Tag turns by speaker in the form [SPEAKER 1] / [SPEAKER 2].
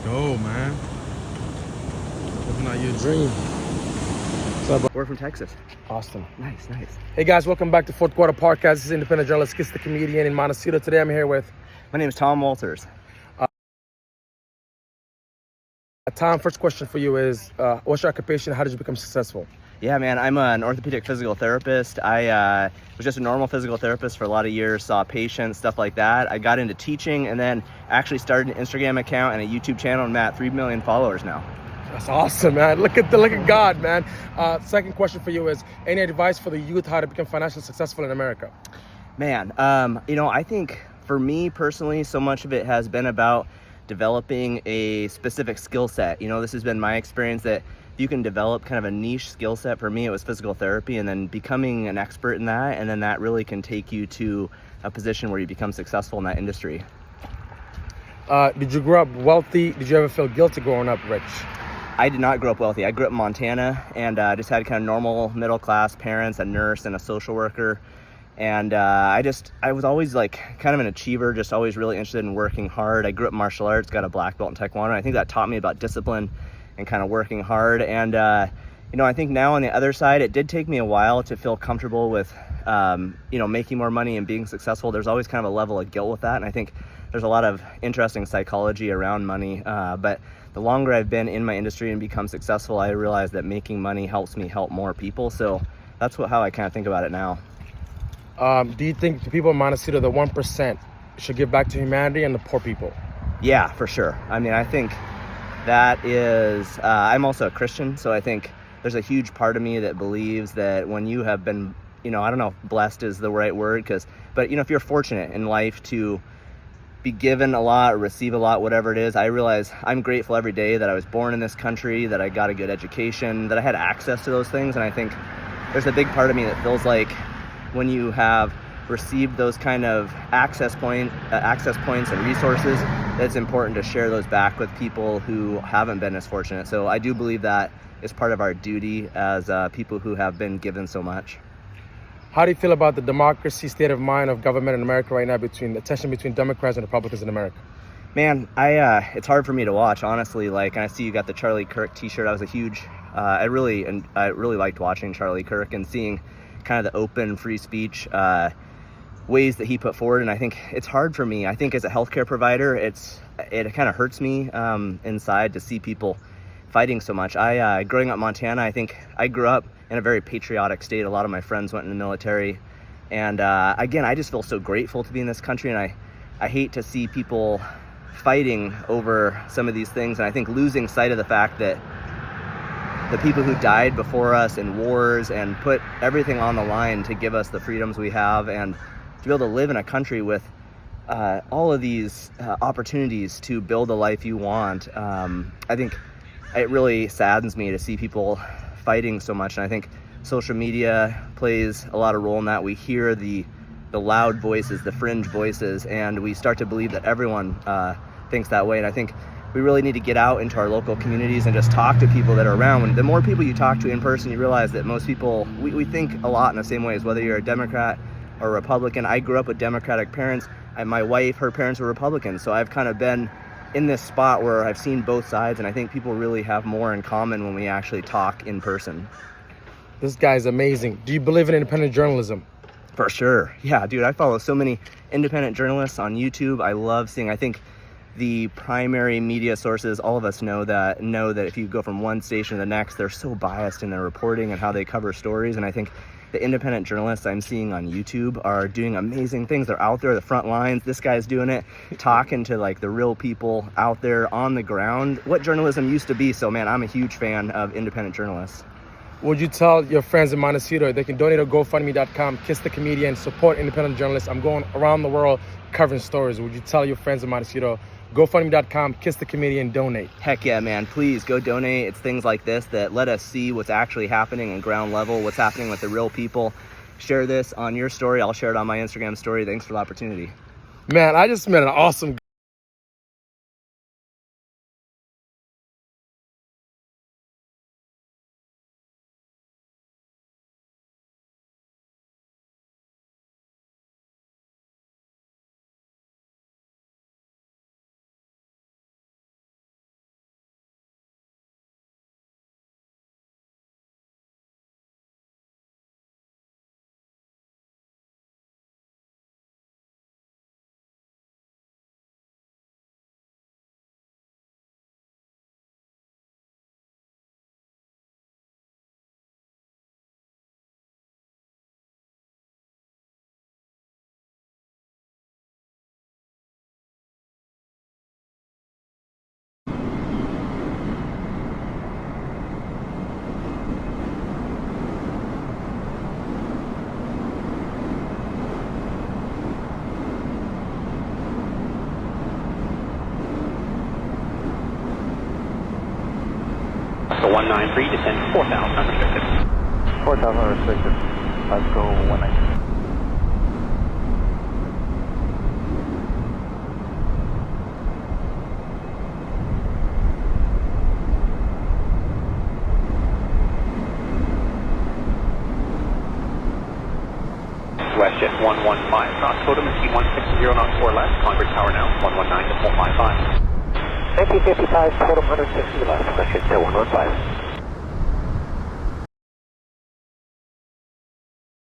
[SPEAKER 1] go, man. Living out your dream. What's up, bro?
[SPEAKER 2] We're from Texas.
[SPEAKER 1] Awesome.
[SPEAKER 2] Nice.
[SPEAKER 1] Hey, guys, welcome back to Fourth Quarter Podcast. This is independent journalist Kiss the Comedian in Montecito. Today I'm here with
[SPEAKER 2] My name is Tom Walters.
[SPEAKER 1] Tom. First question for you is, what's your occupation? How did you become successful?
[SPEAKER 2] Yeah, man, I'm an orthopedic physical therapist. I was just a normal physical therapist for a lot of years, saw patients, stuff like that. I got into teaching and then actually started an Instagram account and a YouTube channel, and I'm at 3 million followers now.
[SPEAKER 1] That's awesome, man. Look at God, man. Second question for you is, any advice for the youth how to become financially successful in America?
[SPEAKER 2] Man, I think for me personally, so much of it has been about developing a specific skill set. This has been my experience that if you can develop kind of a niche skill set, for me it was physical therapy, and then becoming an expert in that, and then that really can take you to a position where you become successful in that industry.
[SPEAKER 1] Did you grow up wealthy? Did you ever feel guilty growing up rich?
[SPEAKER 2] I did not grow up wealthy. I grew up in Montana and just had kind of normal middle class parents, a nurse and a social worker. And I was always like kind of an achiever, just always really interested in working hard. I grew up in martial arts, got a black belt in Taekwondo. I think that taught me about discipline and kind of working hard. And, I think now on the other side, it did take me a while to feel comfortable with, making more money and being successful. There's always kind of a level of guilt with that. And I think there's a lot of interesting psychology around money. But the longer I've been in my industry and become successful, I realize that making money helps me help more people. So that's how I kind of think about it now.
[SPEAKER 1] Do you think the people in Montecito, the 1%, should give back to humanity and the poor people?
[SPEAKER 2] Yeah, for sure. I mean, I think that is, I'm also a Christian, so I think there's a huge part of me that believes that when you have been, I don't know if blessed is the right word, but if you're fortunate in life to be given a lot or receive a lot, whatever it is, I realize I'm grateful every day that I was born in this country, that I got a good education, that I had access to those things. And I think there's a big part of me that feels like when you have received those kind of access points and resources, that it's important to share those back with people who haven't been as fortunate. So I do believe that is part of our duty as people who have been given so much.
[SPEAKER 1] How do you feel about the democracy state of mind of government in America right now, between the tension between Democrats and Republicans in America?
[SPEAKER 2] Man, it's hard for me to watch, honestly. Like, I see you got the Charlie Kirk t-shirt. I was a huge, I really liked watching Charlie Kirk and seeing kind of the open free speech ways that he put forward. And I think it's hard for me. I think as a healthcare provider, it kind of hurts me inside to see people fighting so much. Growing up in Montana, I think I grew up in a very patriotic state. A lot of my friends went in the military. And again, I just feel so grateful to be in this country. And I hate to see people fighting over some of these things. And I think losing sight of the fact that the people who died before us in wars and put everything on the line to give us the freedoms we have, and to be able to live in a country with all of these opportunities to build a life you want. I think it really saddens me to see people fighting so much. And I think social media plays a lot of role in that. We hear the loud voices, the fringe voices, and we start to believe that everyone thinks that way. And I think we really need to get out into our local communities and just talk to people that are around. The more people you talk to in person, you realize that most people, we think a lot in the same ways, whether you're a Democrat or a Republican. I grew up with Democratic parents. My wife, her parents were Republicans. So I've kind of been in this spot where I've seen both sides, and I think people really have more in common when we actually talk in person.
[SPEAKER 1] This guy's amazing. Do you believe in independent journalism?
[SPEAKER 2] For sure. Yeah, dude, I follow so many independent journalists on YouTube. I love seeing, I think the primary media sources, all of us know that if you go from one station to the next, they're so biased in their reporting and how they cover stories. And I think the independent journalists I'm seeing on YouTube are doing amazing things. They're out there, the front lines. This guy's doing it, talking to like the real people out there on the ground, what journalism used to be. So man, I'm a huge fan of independent journalists.
[SPEAKER 1] Would you tell your friends in Montecito they can donate to GoFundMe.com, Kiss the Comedian, support independent journalists? I'm going around the world covering stories. Would you tell your friends in Montecito, GoFundMe.com, Kiss the Comedian, donate?
[SPEAKER 2] Heck yeah, man. Please go donate. It's things like this that let us see what's actually happening on ground level, what's happening with the real people. Share this on your story. I'll share it on my Instagram story. Thanks for the opportunity.
[SPEAKER 1] Man, I just met an awesome
[SPEAKER 3] 193, descend 4,000 unrestricted.
[SPEAKER 4] 4,000 unrestricted. Let's go 190.
[SPEAKER 3] WestJet 115, cross Totem and speed 160 knots 4 left, Congress Tower now, 119 to 455.
[SPEAKER 5] 1955, Totem 160 left, WestJet 115.